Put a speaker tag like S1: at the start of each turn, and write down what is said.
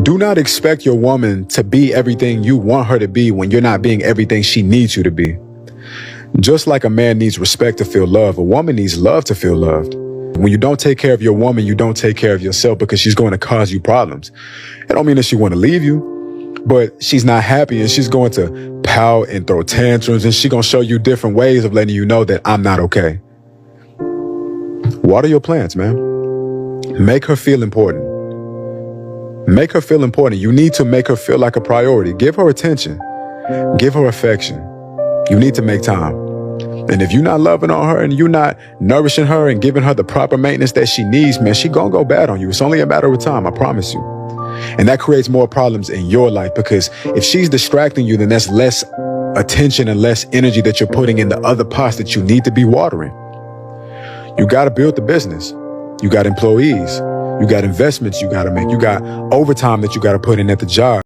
S1: Do not expect your woman to be everything you want her to be when you're not being everything she needs you to be. Just like a man needs respect to feel love, a woman needs love to feel loved. When you don't take care of your woman, you don't take care of yourself, because she's going to cause you problems. It don't mean that she want to leave you, but she's not happy and she's going to pout and throw tantrums, and she's going to show you different ways of letting you know that I'm not okay. Water your plants, man. Make her feel important. Make her feel important. You need to make her feel like a priority. Give her attention. Give her affection. You need to make time. And if you're not loving on her and you're not nourishing her and giving her the proper maintenance that she needs, man, she gonna go bad on you. It's only a matter of time, I promise you. And that creates more problems in your life, because if she's distracting you, then that's less attention and less energy that you're putting in the other pots that you need to be watering. You got to build the business. You got employees. You got investments you got to make. You got overtime that you got to put in at the job.